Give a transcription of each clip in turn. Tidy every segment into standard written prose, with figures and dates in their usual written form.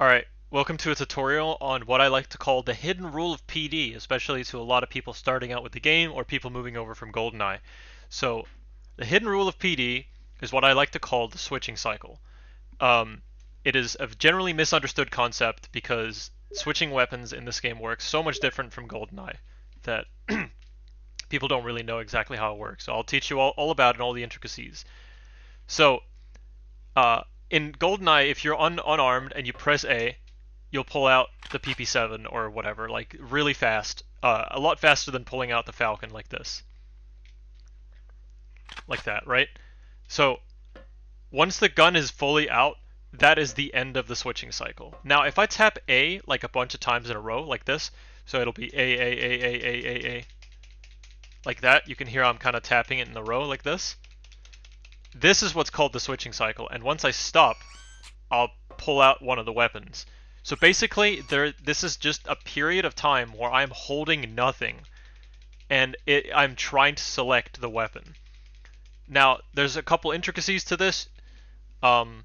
Alright, welcome to a tutorial on what I like to call the hidden rule of PD, especially to a lot of people starting out with the game or people moving over from GoldenEye. So, the hidden rule of PD is what I like to call the switching cycle. Um, it is a generally misunderstood concept because switching weapons in this game works so much different from GoldenEye that people don't really know exactly how it works. So I'll teach you all about it and all the intricacies. So, uh, in GoldenEye, if you're unarmed and you press A, you'll pull out the PP7 or whatever, like really fast, a lot faster than pulling out the Falcon like this, like that, right? So once the gun is fully out, that is the end of the switching cycle. Now, if I tap A like a bunch of times in a row, like this, so it'll be A, like that. You can hear I'm kind of tapping it in a row like this. This is what's called the switching cycle, and once I stop, I'll pull out one of the weapons. So basically, this is just a period of time where I'm holding nothing, and I'm trying to select the weapon. Now, there's a couple intricacies to this. Um,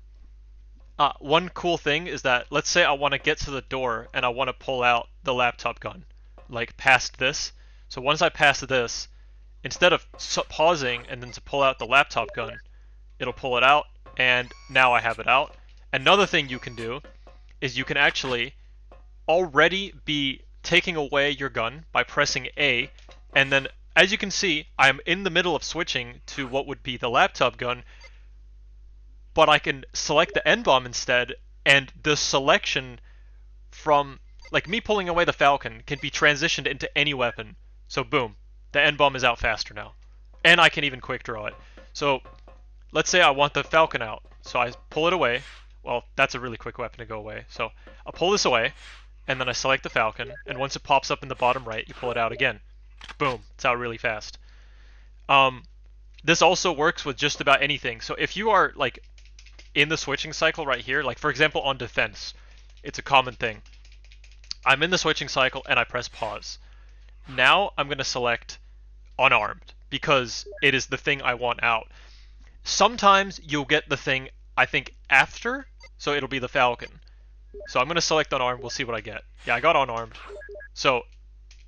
One cool thing is that, let's say I want to get to the door and I want to pull out the laptop gun, like past this. So once I pass this, instead of pausing and then to pull out the laptop gun, it'll pull it out, and now I have it out. Another thing you can do is you can actually already be taking away your gun by pressing A, and then as you can see, I'm in the middle of switching to what would be the laptop gun, but I can select the N-bomb instead, and the selection from, like me pulling away the Falcon, can be transitioned into any weapon. So boom, the N-bomb is out faster now. And I can even quick draw it. So let's say I want the Falcon out, so I pull it away. Well, that's a really quick weapon to go away. So I'll pull this away, and then I select the Falcon, and once it pops up in the bottom right, you pull it out again. Boom, it's out really fast. Um, this also works with just about anything. So if you are like in the switching cycle right here, like for example on defense, it's a common thing. I'm in the switching cycle and I press pause. Now I'm going to select unarmed because it is the thing I want out. Sometimes you'll get the thing, I think, after, so it'll be the Falcon. So I'm going to select unarmed, we'll see what I get. Yeah, I got unarmed, so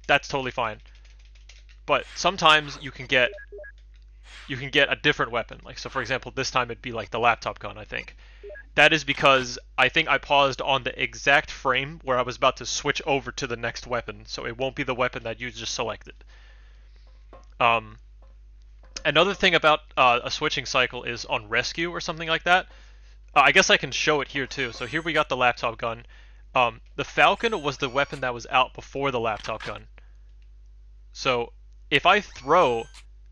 that's totally fine. But sometimes you can get a different weapon. Like, so for example, this time it'd be like the laptop gun, I think. That is because I think I paused on the exact frame where I was about to switch over to the next weapon, so it won't be the weapon that you just selected. Another thing about a switching cycle is on rescue or something like that. I guess I can show it here too. So here we got the laptop gun. The Falcon was the weapon that was out before the laptop gun. So if I throw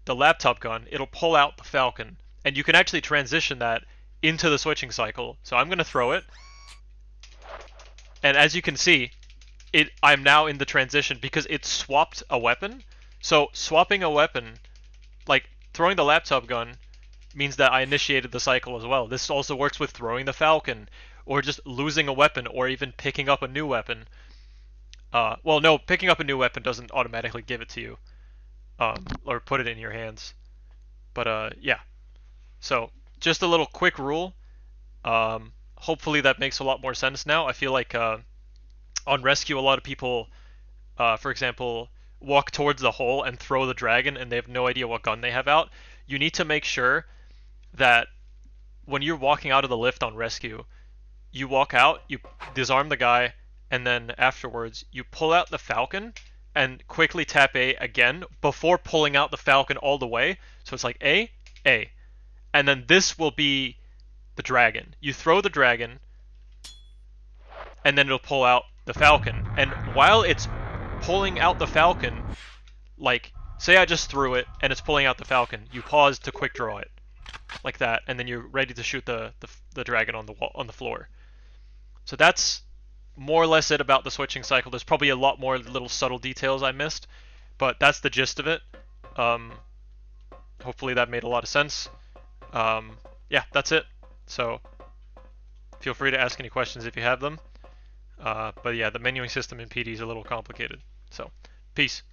the laptop gun, it'll pull out the Falcon, and you can actually transition that into the switching cycle. So I'm going to throw it, and as you can see, I'm now in the transition because it swapped a weapon. So swapping a weapon, like throwing the laptop gun, means that I initiated the cycle as well. This also works with throwing the Falcon, or just losing a weapon, or even picking up a new weapon. Well, no, picking up a new weapon doesn't automatically give it to you, or put it in your hands. But yeah. So just a little quick rule. Hopefully that makes a lot more sense now. I feel like on rescue, a lot of people, for example, walk towards the hole and throw the dragon, and they have no idea what gun they have out. You need to make sure that when you're walking out of the lift on rescue, you walk out, you disarm the guy, and then afterwards you pull out the Falcon and quickly tap A again before pulling out the Falcon all the way. So it's like A, A. And then this will be the dragon. You throw the dragon, and then it'll pull out the Falcon. And while it's pulling out the Falcon, like, say I just threw it and it's pulling out the Falcon, you pause to quick draw it, like that, and then you're ready to shoot the dragon on the wall, on the floor. So that's more or less it about the switching cycle. There's probably a lot more little subtle details I missed, but that's the gist of it. Hopefully that made a lot of sense. Yeah, that's it. So feel free to ask any questions if you have them. But yeah, the menuing system in PD is a little complicated. So, peace.